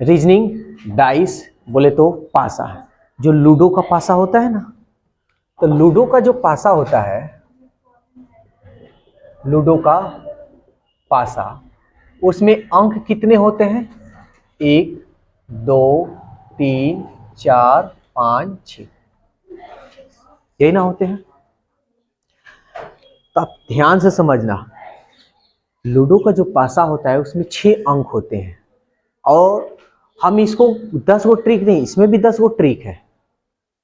Reasoning dice बोले तो पासा है, जो लूडो का पासा होता है ना, तो लूडो का जो पासा होता है, लूडो का पासा, उसमें अंक कितने होते हैं? 1 2 3 4 5 6, यही ना होते हैं? तो आप ध्यान से समझना, लूडो का जो पासा होता है उसमें 6 अंक होते हैं, और हम इसको 10 गो ट्रिक नहीं, इसमें भी 10 गो ट्रिक है,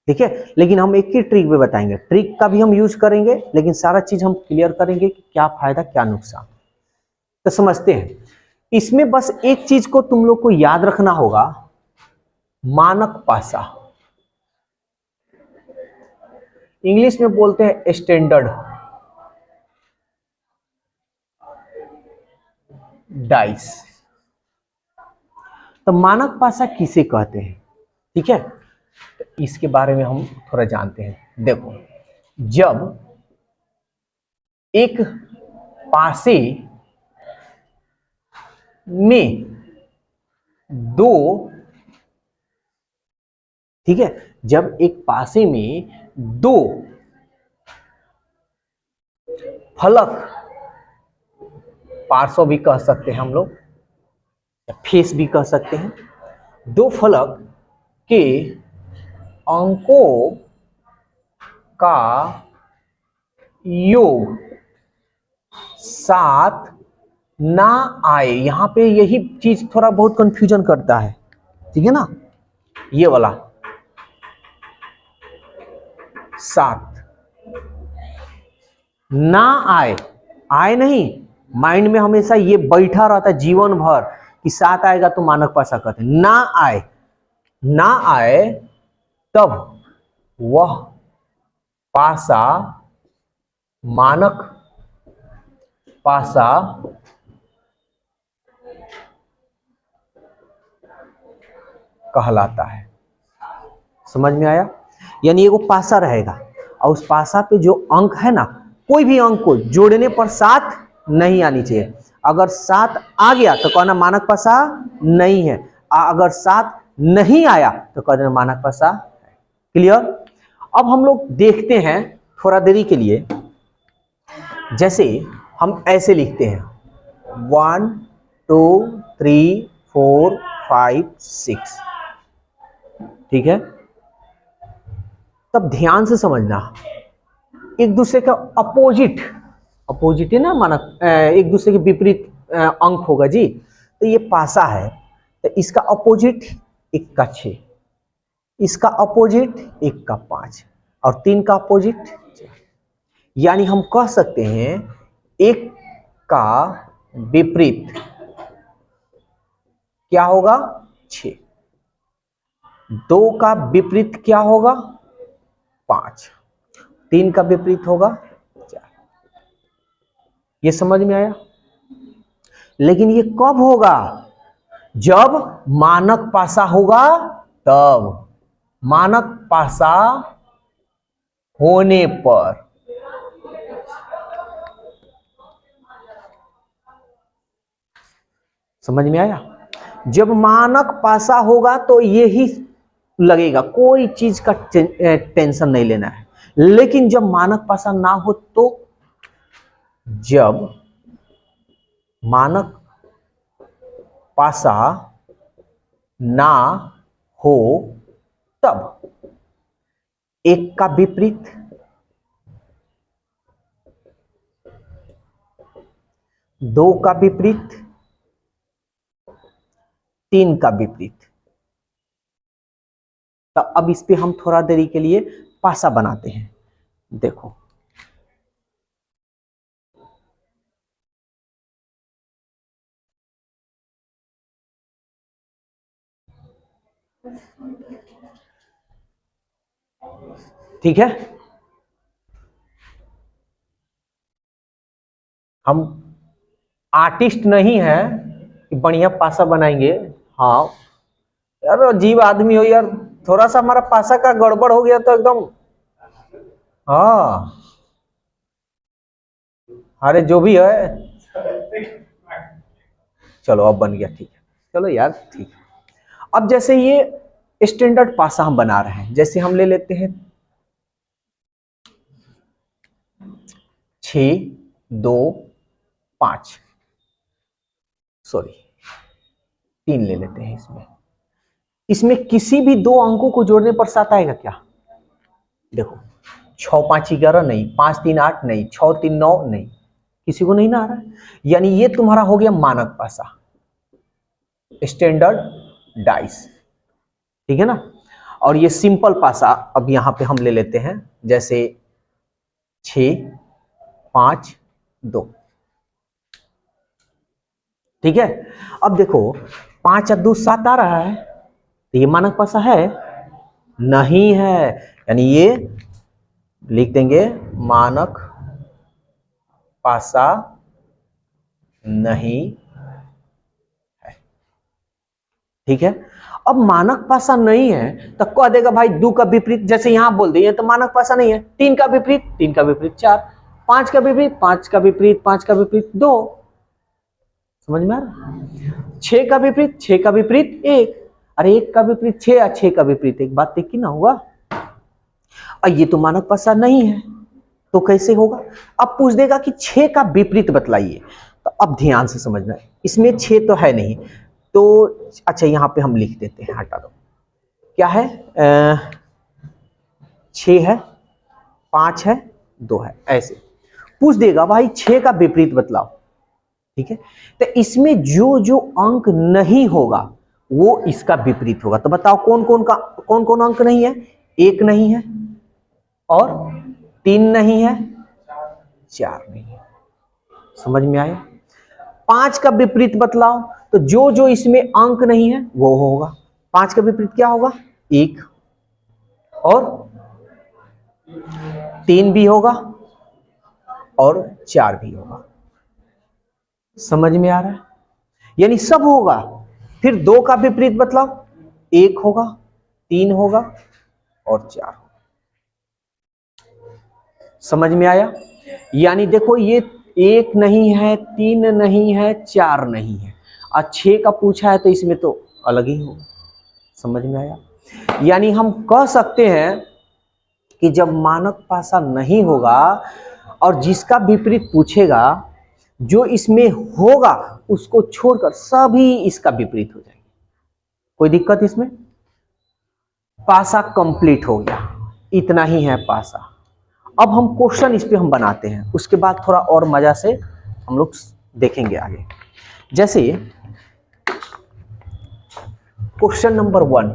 ठीक है? लेकिन हम एक ही ट्रिक में बताएंगे, ट्रिक का भी हम यूज करेंगे, लेकिन सारा चीज हम क्लियर करेंगे कि क्या फायदा क्या नुकसान। तो समझते हैं, इसमें बस एक चीज को तुम लोग को याद रखना होगा, मानक पासा, इंग्लिश में बोलते हैं स्टैंडर्ड डाइस। तो मानक पासा किसे कहते हैं, ठीक है? तो इसके बारे में हम थोड़ा जानते हैं। देखो, जब एक पासे में दो, ठीक है, जब एक पासे में दो फलक, पार्श्व भी कह सकते हैं हम लोग, या फेस भी कह सकते हैं, दो फलक के अंकों का योग 7 ना आए, यहां पे यही चीज थोड़ा बहुत कंफ्यूजन करता है, ठीक है ना? ये वाला 7 ना आए, आए नहीं, माइंड में हमेशा ये बैठा रहता है जीवन भर कि 7 आएगा तो मानक पासा कहते हैं। ना आए, ना आए तब वह पासा मानक पासा कहलाता है। समझ में आया? यानी एगो पासा रहेगा और उस पासा पे जो अंक है ना, कोई भी अंक को जोड़ने पर 7 नहीं आनी चाहिए। अगर 7 आ गया तो कहना मानक पासा नहीं है, अगर 7 नहीं आया तो कहना मानक पासा है। क्लियर? अब हम लोग देखते हैं थोड़ा देरी के लिए, जैसे हम ऐसे लिखते हैं 1 2 3 4 5 6, ठीक है? तब ध्यान से समझना, एक दूसरे का अपोजिट, अपोजिट है ना मानक, एक दूसरे के विपरीत अंक होगा जी। तो ये पासा है, तो इसका अपोजिट 1 का 6, इसका अपोजिट 1 का 5, और 3 का अपोजिट 4। यानी हम कह सकते हैं 1 का विपरीत क्या होगा? 6, 2 का विपरीत क्या होगा? 5, 3 का विपरीत होगा 4। ये समझ में आया? लेकिन ये कब होगा? जब मानक पासा होगा तब, मानक पासा होने पर। समझ में आया? जब मानक पासा होगा तो यही लगेगा, कोई चीज का टेंशन नहीं लेना है। लेकिन जब मानक पासा ना हो तो, जब मानक पासा ना हो तब 1 का विपरीत, 2 का विपरीत, 3 का विपरीत। तो अब इस पे हम थोड़ा देरी के लिए पासा बनाते हैं। देखो, ठीक है, हम आर्टिस्ट नहीं है कि बढ़िया पासा बनाएंगे। हाँ यार, अजीब आदमी हो यार, थोड़ा सा हमारा पासा का गड़बड़ हो गया तो एकदम, हाँ अरे जो भी है, चलो अब बन गया, ठीक है, चलो यार ठीक है। अब जैसे ये स्टैंडर्ड पासा हम बना रहे हैं, जैसे हम ले लेते हैं 6 2 5, सॉरी 3 ले लेते हैं। इसमें किसी भी दो अंकों को जोड़ने पर 7 आएगा क्या? देखो 6 5 11 नहीं, 5 3 8 नहीं, 6 3 9 नहीं, किसी को नहीं ना आ रहा है। यानी ये तुम्हारा हो गया मानक पासा, स्टैंडर्ड डाइस, ठीक है ना। और ये सिंपल पासा अब यहां पे हम ले लेते हैं, जैसे 6 5 2, ठीक है। अब देखो 5 और 2 7 आ रहा है, तो ये मानक पासा है? नहीं है, यानी ये लिख देंगे मानक पासा नहीं है, ठीक है। अब मानक पासा नहीं है तो कह देगा भाई 2 का विपरीत, जैसे यहां बोल दिए तो मानक पासा नहीं है। 3 का विपरीत 3 का विपरीत 4, 5 का विपरीत 5 का विपरीत 5 का विपरीत 2, समझ में आ रहा? 6 का विपरीत 6 का विपरीत 1, अरे 1 का विपरीत 6 या 6 का विपरीत 1, बात देखी ना हुआ। और ये तो मानक पासा नहीं है, तो कैसे होगा? अब पूछ देगा कि 6 का विपरीत बतलाइए, तो अब ध्यान से समझना है, इसमें 6 तो है नहीं, तो अच्छा यहां पे हम लिख देते हैं, हटा दो, क्या है 6 है 5 है 2 है, ऐसे पूछ देगा भाई 6 का विपरीत बतलाओ, ठीक है। तो इसमें जो जो अंक नहीं होगा वो इसका विपरीत होगा। तो बताओ कौन कौन अंक नहीं है? 1 नहीं है, और 3 नहीं है, 4 नहीं है, समझ में आया? 5 का विपरीत बतलाओ, तो जो जो इसमें अंक नहीं है वो होगा। 5 का विपरीत क्या होगा? 1, और 3 भी होगा, और 4 भी होगा, समझ में आ रहा है? यानी सब होगा। फिर 2 का विपरीत बतलाओ, 1 होगा, 3 होगा, और 4 होगा, समझ में आया? यानी देखो ये 1 नहीं है, 3 नहीं है, 4 नहीं है, और 6 का पूछा है तो इसमें तो अलग ही होगा, समझ में आया? यानी हम कह सकते हैं कि जब मानक पासा नहीं होगा और जिसका विपरीत पूछेगा, जो इसमें होगा उसको छोड़कर सभी इसका विपरीत हो जाएंगे। कोई दिक्कत इसमें? पासा कंप्लीट हो गया, इतना ही है पासा। अब हम क्वेश्चन इस पे हम बनाते हैं, उसके बाद थोड़ा और मजा से हम लोग देखेंगे आगे। जैसे क्वेश्चन नंबर 1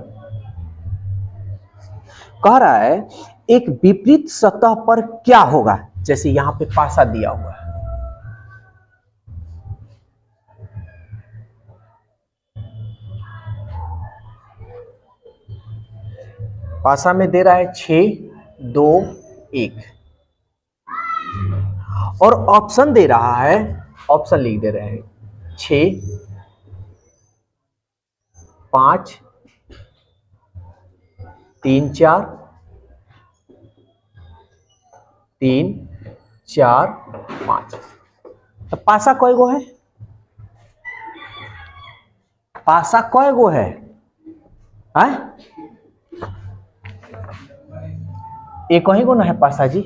कह रहा है एक विपरीत सतह पर क्या होगा, जैसे यहां पे पासा दिया हुआ है, पासा में दे रहा है 6 2 1, और ऑप्शन दे रहा है, ऑप्शन लिख दे रहे हैं 6 5 3 4 3 4 5। तो पासा कय गो है? पासा कय गो है? एक ही गो ना है पासा जी।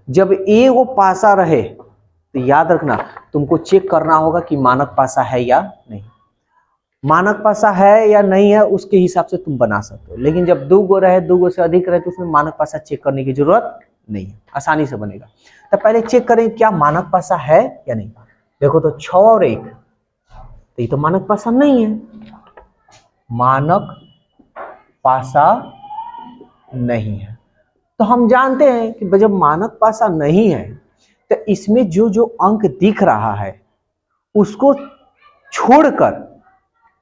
जब एगो पासा रहे तो याद रखना तुमको चेक करना होगा कि मानक पासा है या नहीं। मानक पासा है या नहीं है उसके हिसाब से तुम बना सकते हो, लेकिन जब 2 गो रहे, 2 गो से अधिक रहे, तो उसमें मानक पासा चेक करने की जरूरत नहीं है, आसानी से बनेगा। तो पहले चेक करें क्या मानक पासा है या नहीं। देखो तो 6 और 1, तो ये तो मानक पासा नहीं है, मानक पासा नहीं है। तो हम जानते हैं कि जब मानक पासा नहीं है तो इसमें जो जो अंक दिख रहा है उसको छोड़कर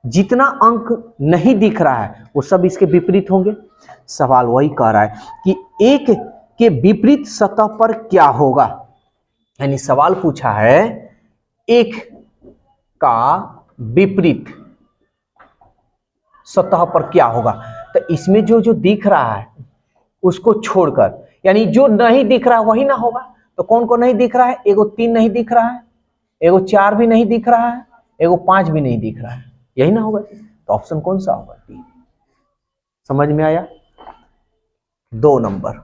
जितना अंक नहीं दिख रहा है वो सब इसके विपरीत होंगे। सवाल वही कह रहा है कि एक के विपरीत सतह पर क्या होगा, यानी सवाल पूछा है एक का विपरीत सतह पर क्या होगा, तो इसमें जो जो दिख रहा है उसको छोड़कर, यानी जो नहीं दिख रहा है वही ना होगा। तो कौन को नहीं दिख रहा है? एगो 3 नहीं दिख रहा है, एगो 4 भी नहीं दिख रहा है, एगो 5 भी नहीं दिख रहा है, यही ना होगा। तो ऑप्शन कौन सा होगा? डी। समझ में आया? 2 नंबर।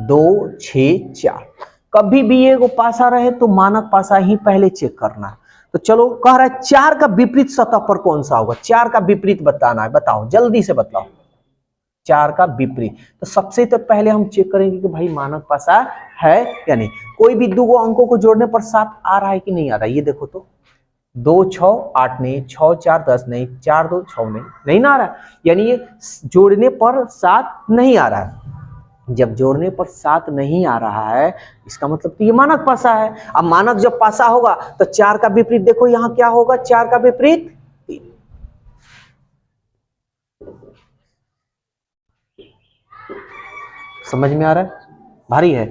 दो, 6, 4। कभी भी एगो पासा रहे तो मानक पासा ही पहले चेक करना है। तो चलो, कह रहा है 4 का विपरीत सतह पर कौन सा होगा? 4 का विपरीत बताना है, बताओ जल्दी से बताओ। 4 का विपरीत, तो सबसे तो पहले हम चेक करेंगे कि भाई मानक पासा है या नहीं। कोई भी दो अंकों को जोड़ने पर 7 आ रहा है कि नहीं आ रहा है, ये देखो तो। 2, 6, 8 नहीं, 6, 4, 10 नहीं, 4, 2, 6 नहीं ना आ रहा है, यानी ये जोड़ने पर 7 नहीं आ रहा है। जब जोड़ने पर 7 नहीं आ रहा है, इसका मतलब तो ये मानक पासा है। अब मानक जब पासा होगा तो 4 का विपरीत देखो यहां क्या होगा? 4 का विपरीत 3। समझ में आ रहा है? भारी है।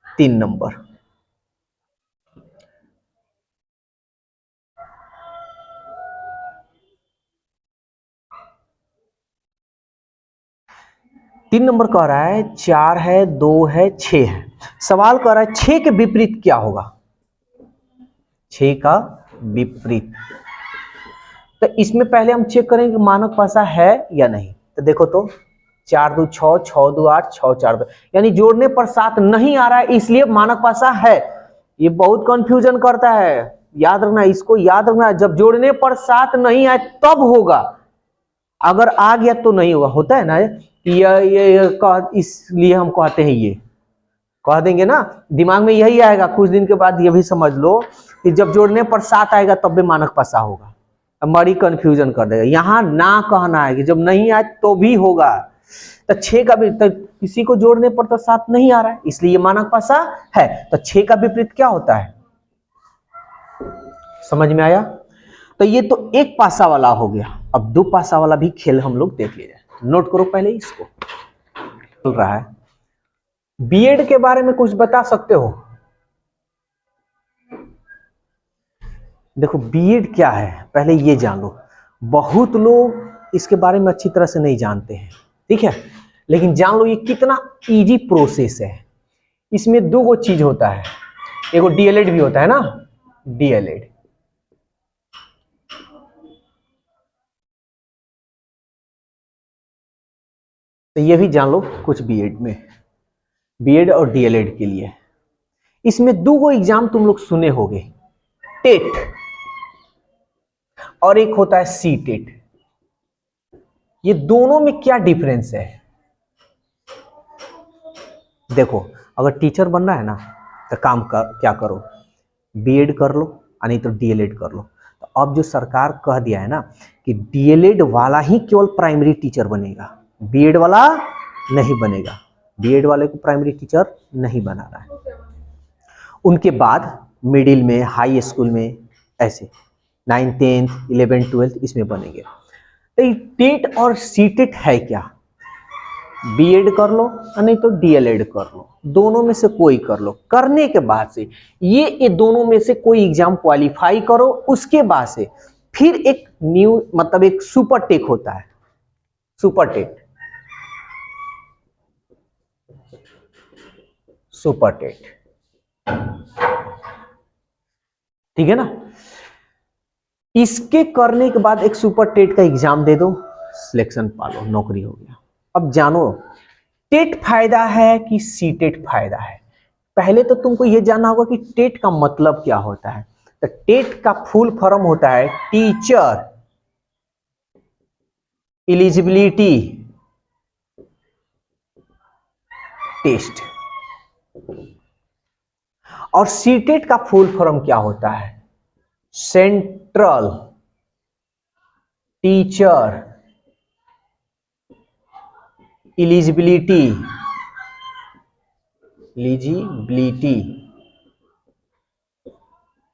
3 नंबर। तीन नंबर कह रहा है 4 है, 2 है, 6 है। सवाल कह रहा है 6 के विपरीत क्या होगा? 6 का विपरीत, तो इसमें पहले हम चेक करेंगे मानक पासा है या नहीं। तो देखो तो, 4, 2, 6, 6, 2, 8, 6, 4, 2, यानी जोड़ने पर 7 नहीं आ रहा है, इसलिए मानक पासा है। ये बहुत कंफ्यूजन करता है, याद रखना, इसको याद रखना। जब जोड़ने पर 7 नहीं आए तब होगा, अगर आ गया तो नहीं होगा। होता है ना ये इसलिए हम कहते हैं, ये कह देंगे ना, दिमाग में यही आएगा। कुछ दिन के बाद ये भी समझ लो कि जब जोड़ने पर 7 आएगा तब भी मानक पासा होगा। हमारी कंफ्यूजन कर देगा। यहां ना कहना है कि जब नहीं आए तो भी होगा। तो 6 का भी, तो किसी को जोड़ने पर तो 7 नहीं आ रहा है, इसलिए मानक पासा है। तो 6 का विपरीत क्या होता है? समझ में आया? तो ये तो एक पासा वाला हो गया। अब 2 पासा वाला भी खेल हम लोग देख लीजिए। नोट करो पहले इसको। चल रहा है, बीएड के बारे में कुछ बता सकते हो? देखो बीएड क्या है पहले ये जान लो। बहुत लोग इसके बारे में अच्छी तरह से नहीं जानते हैं, ठीक है, लेकिन जान लो ये कितना इजी प्रोसेस है। इसमें 2 गो चीज होता है, एगो डीएलएड भी होता है ना, डीएलएड। तो ये भी जान लो कुछ बीएड में, बीएड और डीएलएड के लिए। इसमें 2 गो एग्जाम तुम लोग सुने होंगे, टेट और एक होता है सी टेट। ये दोनों में क्या डिफरेंस है? देखो, अगर टीचर बनना है ना तो काम कर, क्या करो, बीएड कर लो और नहीं तो डीएलएड कर लो। तो अब जो सरकार कह दिया है ना कि डीएलएड वाला ही केवल प्राइमरी टीचर बनेगा, बीएड वाला नहीं बनेगा। बीएड वाले को प्राइमरी टीचर नहीं बनाना है। उनके बाद मिडिल में, हाई स्कूल में, ऐसे 9th 10th 11th 12th इसमें बनेंगे। तो टेट और सीटेट है क्या? बीएड कर लो नहीं तो डीएलएड कर लो, दोनों में से कोई कर लो। करने के बाद से ये दोनों में से कोई एग्जाम क्वालिफाई करो, उसके बाद से फिर एक न्यू, मतलब एक सुपर टेक होता है, सुपर टेट, सुपर टेट, ठीक है ना। इसके करने के बाद एक सुपर टेट का एग्जाम दे दो, सिलेक्शन पालो, नौकरी हो गया। अब जानो टेट फायदा है कि सी टेट फायदा है। पहले तो तुमको यह जानना होगा कि टेट का मतलब क्या होता है। तो टेट का फुल फॉर्म होता है टीचर एलिजिबिलिटी टेस्ट, और सीटेट का फुल फॉर्म क्या होता है? Central teacher eligibility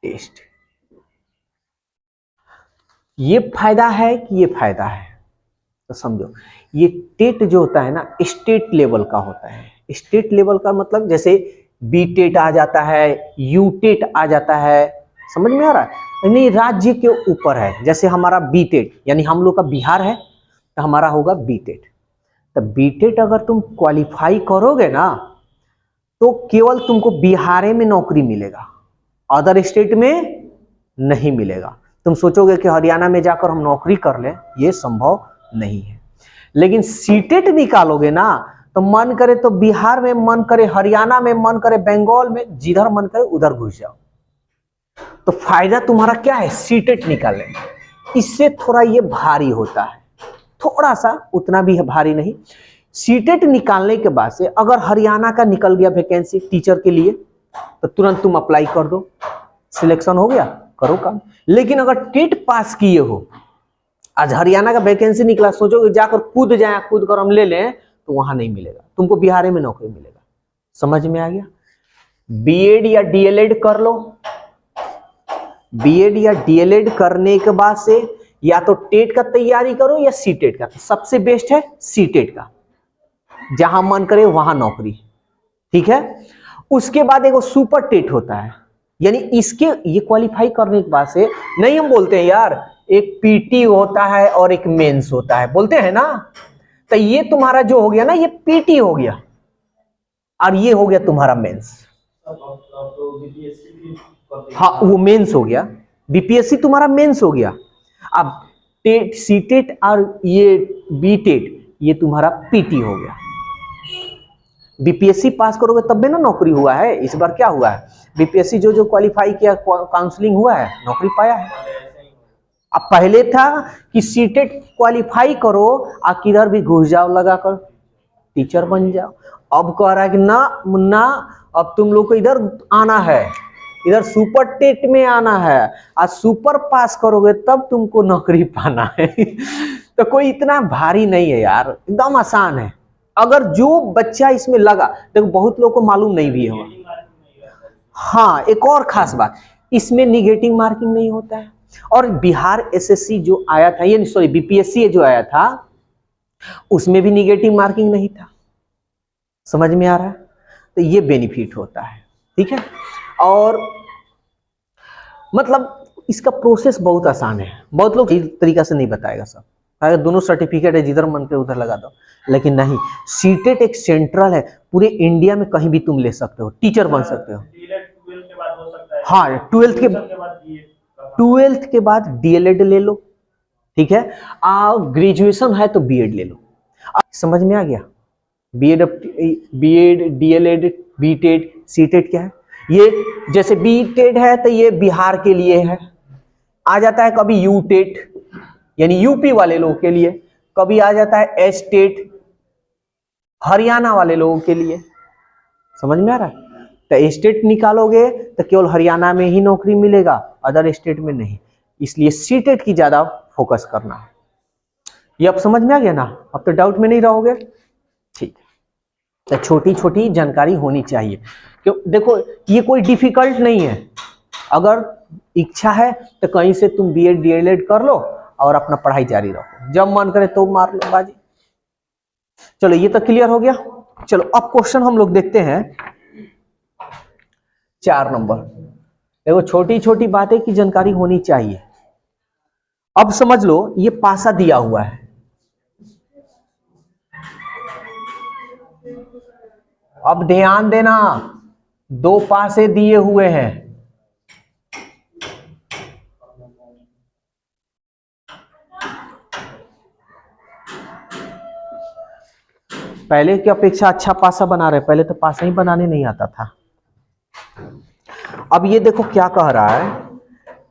test. ये फायदा है कि ये फायदा है? तो समझो, ये टेट जो होता है ना स्टेट लेवल का होता है। स्टेट लेवल का मतलब जैसे बी टेट आ जाता है, यू टेट आ जाता है, समझ में आ रहा है? यानी राज्य के ऊपर है। जैसे हमारा बी टेट, यानी हम लोग का बिहार है तो हमारा होगा बी टेट। तो बीटेट अगर तुम क्वालिफाई करोगे ना तो केवल तुमको बिहार में नौकरी मिलेगा, अदर स्टेट में नहीं मिलेगा। तुम सोचोगे कि हरियाणा में जाकर हम नौकरी कर लें, ये संभव नहीं है। लेकिन सीटेट निकालोगे ना तो मन करे तो बिहार में, मन करे हरियाणा में, मन करे बंगाल में, जिधर मन करे उधर घुस जाओ। तो फायदा तुम्हारा क्या है, सीटेट निकालने। इससे थोड़ा ये भारी होता है, थोड़ा सा, उतना भी है भारी नहीं। सीटेट निकालने के बाद से अगर हरियाणा का निकल गया वैकेंसी टीचर के लिए तो तुरंत तुम अप्लाई कर दो, सिलेक्शन हो गया, करो काम। लेकिन अगर टेट पास किए हो, आज हरियाणा का वैकेंसी निकला, सोचोगे जाकर कूद जाए, कूद कर हम ले लें, तो वहां नहीं मिलेगा, तुमको बिहार में नौकरी मिलेगा। समझ में आ गया? बीएड या डीएलएड कर लो। बीएड या डीएलएड करने के बाद से या तो टेट का तैयारी करो या सीटेट का। सबसे बेस्ट है सीटेट का, जहां मन करे वहां नौकरी, ठीक है। उसके बाद एक सुपर टेट होता है, यानी इसके ये क्वालिफाई करने के बाद से नहीं, हम बोलते हैं यार एक पीटी होता है और एक मेंस होता है, बोलते हैं ना। तो ये तुम्हारा जो हो गया ना, ये पीटी हो गया और ये हो गया तुम्हारा मेंस। हाँ, वो मेंस हो गया, बीपीएससी तुम्हारा मेंस हो गया। अब टेट, सीटेट और ये बीटेट, ये तुम्हारा पीटी हो गया। बीपीएससी पास करोगे तब भी ना नौकरी हुआ है। इस बार क्या हुआ है, बीपीएससी जो जो क्वालिफाई किया, काउंसलिंग हुआ है, नौकरी पाया है। अब पहले था कि सीटेट क्वालिफाई करो और किधर भी घुस जाओ, लगाकर टीचर बन जाओ। अब कह रहा है कि ना मुन्ना, अब तुम लोग को इधर आना है, इधर सुपर टेट में आना है, और सुपर पास करोगे तब तुमको नौकरी पाना है। तो कोई इतना भारी नहीं है यार, एकदम आसान है। अगर जो बच्चा इसमें लगा, देखो बहुत लोग को मालूम नहीं भी होगा। हाँ, एक और खास बात, इसमें निगेटिव मार्किंग नहीं होता है। और बिहार एसएससी जो आया था, ये सॉरी बीपीएससी जो आया था, उसमें भी निगेटिव मार्किंग नहीं था। समझ में आ रहा है? तो ये बेनिफिट होता है, ठीक है। और मतलब इसका प्रोसेस बहुत आसान है, बहुत लोग इस तरीका से नहीं बताएगा सब, अगर दोनों सर्टिफिकेट है जिधर मन के उधर लगा दो। लेकिन नहीं, सीटेट एक सेंट्रल है, पूरे इंडिया में कहीं भी तुम ले सकते हो, टीचर बन सकते हो। हाँ, ट्वेल्थ के बाद डीएलएड ले लो, ठीक है। ग्रेजुएशन है तो बीएड ले लो। समझ में आ गया? बीएड, डीएलएड, बीटेड, सीटेट क्या है? ये जैसे बीटेड है तो ये बिहार के लिए है, आ जाता है कभी यूटेट यानी यूपी वाले लोगों के लिए, कभी आ जाता है एस्टेट हरियाणा वाले लोगों के लिए। समझ में आ रहा है? तो स्टेट निकालोगे तो केवल हरियाणा में ही नौकरी मिलेगा, अदर स्टेट में नहीं। इसलिए सीटेट की ज्यादा फोकस करना है। ये अब समझ में आ गया ना? अब तो डाउट में नहीं रहोगे, ठीक है। तो छोटी छोटी जानकारी होनी चाहिए। क्यों? देखो ये कोई डिफिकल्ट नहीं है, अगर इच्छा है तो कहीं से तुम बीएड डीएलएड कर लो और अपना पढ़ाई जारी रखो, जब मन करे तो मार लो बाजी। चलो ये तो क्लियर हो गया। चलो अब क्वेश्चन हम लोग देखते हैं 4 नंबर। देखो छोटी छोटी बातें की जानकारी होनी चाहिए। अब समझ लो ये पासा दिया हुआ है, अब ध्यान देना, 2 पासे दिए हुए हैं। पहले की अपेक्षा अच्छा पासा बना रहे, पहले तो पासा ही बनाने नहीं आता था। अब ये देखो क्या कह रहा है,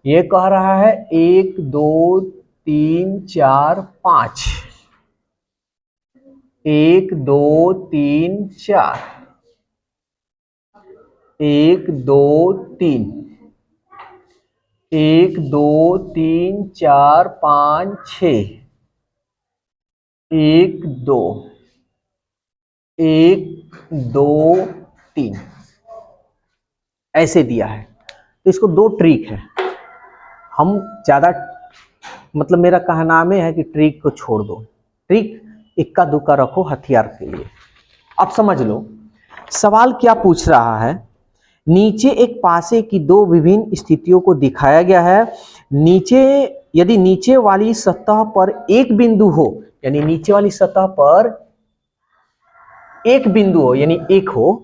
ये कह रहा है 1 2 3 4 5, 1 2 3 4, 1 2 3, 1 2 3 4 5 6, 1 2, 1 2 3 ऐसे दिया है। तो इसको 2 ट्रिक है, हम ज्यादा मतलब मेरा कहना में है कि ट्रिक को छोड़ दो, ट्रिक इक्का दुक्का रखो हथियार के लिए। अब समझ लो सवाल क्या पूछ रहा है। नीचे एक पासे की 2 विभिन्न स्थितियों को दिखाया गया है। नीचे यदि नीचे वाली सतह पर एक बिंदु हो, यानी नीचे वाली सतह पर एक बिंदु हो यानी एक हो,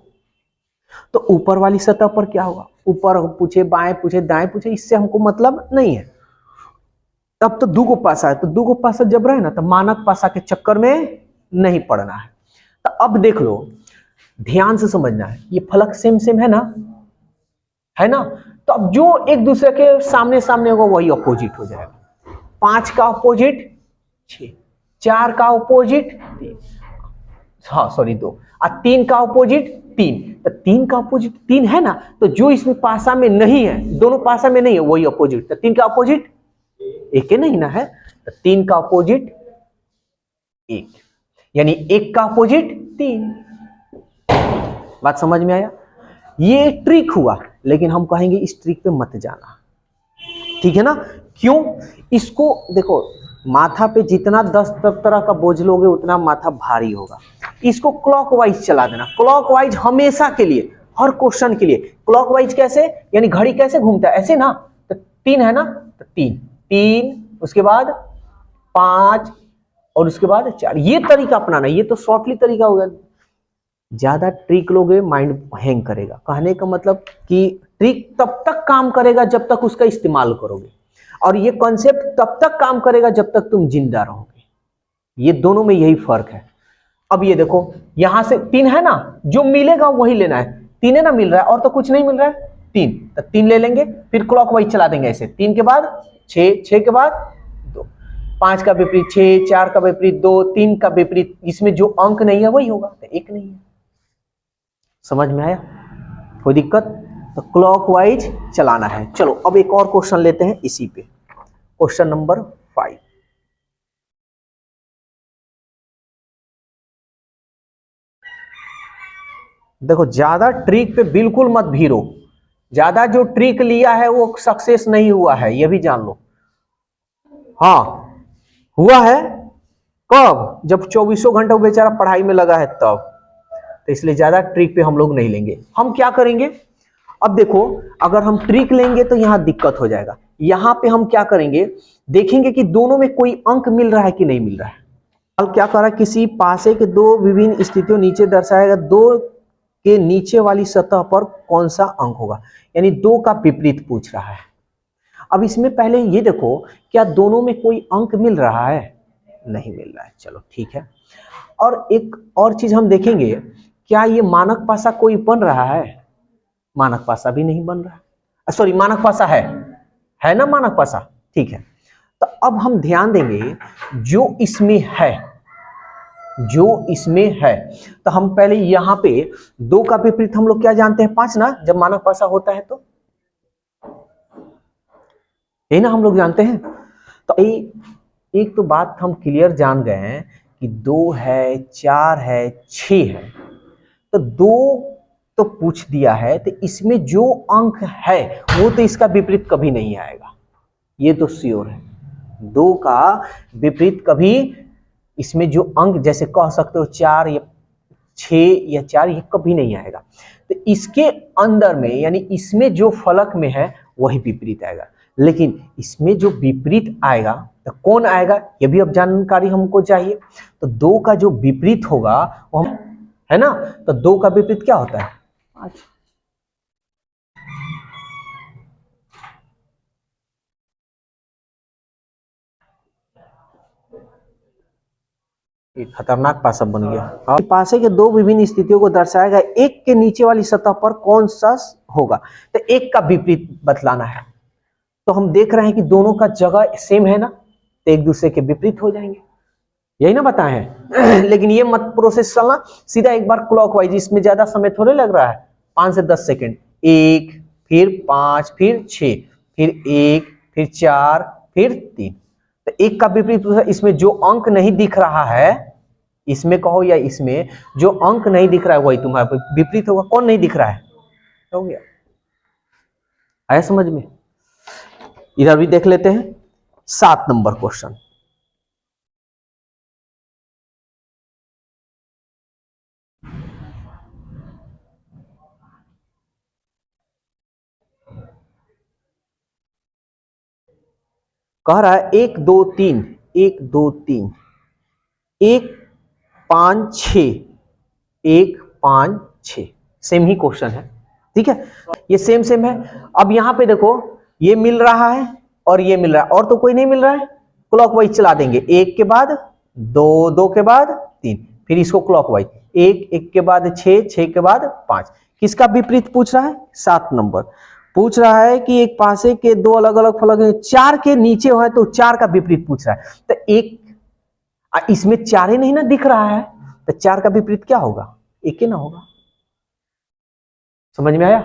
तो ऊपर वाली सतह पर क्या होगा, ऊपर पूछे बाएं पूछे दाएं पूछे इससे हमको मतलब नहीं है। तब तो दो गो पासा है, तो दो गो पासा जब रहे ना तो मानक पासा के चक्कर में नहीं पड़ना है। तो अब देख लो, ध्यान से समझना है, ये फलक सेम सेम है ना, है ना। तो अब जो एक दूसरे के सामने सामने होगा वही अपोजिट हो जाएगा। 5 का अपोजिट 6, 4 का अपोजिट 3, हाँ सॉरी 2, और 3 का अपोजिट 3। तो 3 का अपोजिट 3 है ना, तो जो इसमें पासा में नहीं है, दोनों पासा में नहीं है वही अपोजिट। तो 3 का अपोजिट एक ही नहीं ना है, तो 3 का अपोजिट 1, यानी 1 का अपोजिट 3। बात समझ में आया? ये ट्रिक हुआ, लेकिन हम कहेंगे इस ट्रिक पे मत जाना, ठीक है ना। क्यों? इसको देखो, माथा पे जितना 10 तरह का बोझ लोगे उतना माथा भारी होगा। इसको क्लॉकवाइज चला देना, क्लॉकवाइज हमेशा के लिए, हर क्वेश्चन के लिए क्लॉकवाइज। कैसे? यानी घड़ी कैसे घूमता है ऐसे ना, तो 3 है ना, तो 3 3, उसके बाद 5 और उसके बाद 4, ये तरीका अपनाना। ये तो शॉर्टली तरीका हो गया। ज्यादा ट्रिक लोगे माइंड हैंग करेगा। कहने का मतलब कि ट्रिक तब तक काम करेगा जब तक उसका इस्तेमाल करोगे, और ये कॉन्सेप्ट तब तक काम करेगा जब तक तुम जिंदा रहोगे। ये दोनों में यही फर्क है। अब ये देखो, यहां से 3 है ना, जो मिलेगा वही लेना है। 3 है ना मिल रहा है, और तो कुछ नहीं मिल रहा है, 3, तो 3 ले लेंगे, फिर क्लॉकवाइज चला देंगे ऐसे। 3 के बाद 6, 6 के बाद 2, 5 का विपरीत 6, 4 का विपरीत 2, 3 का विपरीत, इसमें जो अंक नहीं है वही होगा, तो 1 नहीं है। समझ में आया? कोई दिक्कत? तो क्लॉकवाइज चलाना है। चलो अब एक और क्वेश्चन लेते हैं इसी पे, क्वेश्चन नंबर 5। देखो, ज्यादा ट्रिक पे बिल्कुल मत भीरो। ज्यादा जो ट्रिक लिया है वो सक्सेस नहीं हुआ है, ये भी जान लो। हाँ हुआ है। कब? जब 24 घंटे बेचारा पढ़ाई में लगा है तब। तो इसलिए ज्यादा ट्रिक पे हम लोग नहीं लेंगे। हम क्या करेंगे, अब देखो, अगर हम ट्रिक लेंगे तो यहां दिक्कत हो जाएगा। यहां पे हम क्या करेंगे, देखेंगे कि दोनों में कोई अंक मिल रहा है कि नहीं मिल रहा है। अब क्या करा, किसी पासे के दो विभिन्न स्थितियों नीचे दर्शाएगा, दो के नीचे वाली सतह पर कौन सा अंक होगा, यानी 2 का विपरीत पूछ रहा है। अब इसमें पहले ये देखो, क्या दोनों में कोई अंक मिल रहा है? नहीं मिल रहा है, चलो ठीक है। और एक और चीज हम देखेंगे, क्या ये मानक पासा कोई बन रहा है? मानक पासा भी नहीं बन रहा है। सॉरी, मानक पासा है ना मानक पासा, ठीक है। तो अब हम ध्यान देंगे, जो इसमें है, जो इसमें है, तो हम पहले यहां पे 2 का विपरीत हम लोग क्या जानते हैं, 5 ना, जब मानक पासा होता है तो यही ना हम लोग जानते हैं। तो एक तो बात हम क्लियर जान गए हैं कि 2 है, 4 है, 6 है। तो 2 तो पूछ दिया है, तो इसमें जो अंक है वो तो इसका विपरीत कभी नहीं आएगा, ये तो श्योर है। 2 का विपरीत कभी, इसमें जो अंक जैसे कह सकते हो 4 या 6 या 4, ये कभी नहीं आएगा। तो इसके अंदर में यानी इसमें जो फलक में है वही विपरीत आएगा। लेकिन इसमें जो विपरीत आएगा तो कौन आएगा, ये भी अब जानकारी हमको चाहिए। तो 2 का जो विपरीत होगा वो है ना, तो 2 का विपरीत क्या होता है, 5। खतरनाक पासा बन गया। और पासे के दो विभिन्न स्थितियों को दर्शाएगा, एक के नीचे वाली सतह पर कौन सा होगा, तो एक का विपरीत बतलाना है। तो हम देख रहे हैं कि दोनों का जगह सेम है ना, तो एक दूसरे के विपरीत हो जाएंगे, यही ना बताए हैं। लेकिन ये मत प्रोसेस चलना, सीधा एक बार क्लॉकवाइज, इसमें ज्यादा समय थोड़े लग रहा है, 5 से 10 सेकेंड। 1 फिर 5 फिर 6 फिर 1 फिर 4 फिर 3। तो एक का विपरीत, इसमें जो अंक नहीं दिख रहा है, इसमें कहो या इसमें जो अंक नहीं दिख रहा है वही तुम्हारा विपरीत होगा। कौन नहीं दिख रहा है, हो गया। आया समझ में? इधर भी देख लेते हैं 7 नंबर क्वेश्चन। कह रहा है 1 2 3 1 2 3 1 5 6 1 5 6, सेम ही क्वेश्चन है, ठीक है, ये सेम सेम है। अब यहाँ पे देखो ये मिल रहा है और ये मिल रहा है, और तो कोई नहीं मिल रहा है, क्लॉकवाइज चला देंगे, 1 के बाद 2, 2 के बाद 3, फिर इसको क्लॉकवाइज 1, 1 के बाद 6, 6 के बाद 5। किसका विपरीत पूछ रहा है? 7 नंबर पूछ रहा है कि एक पासे के दो अलग अलग फलक हैं, 4 के नीचे हो तो 4 का विपरीत पूछ रहा है। तो एक इसमें 4 ही नहीं ना दिख रहा है, तो 4 का विपरीत क्या होगा? 1 ही ना होगा। समझ में आया?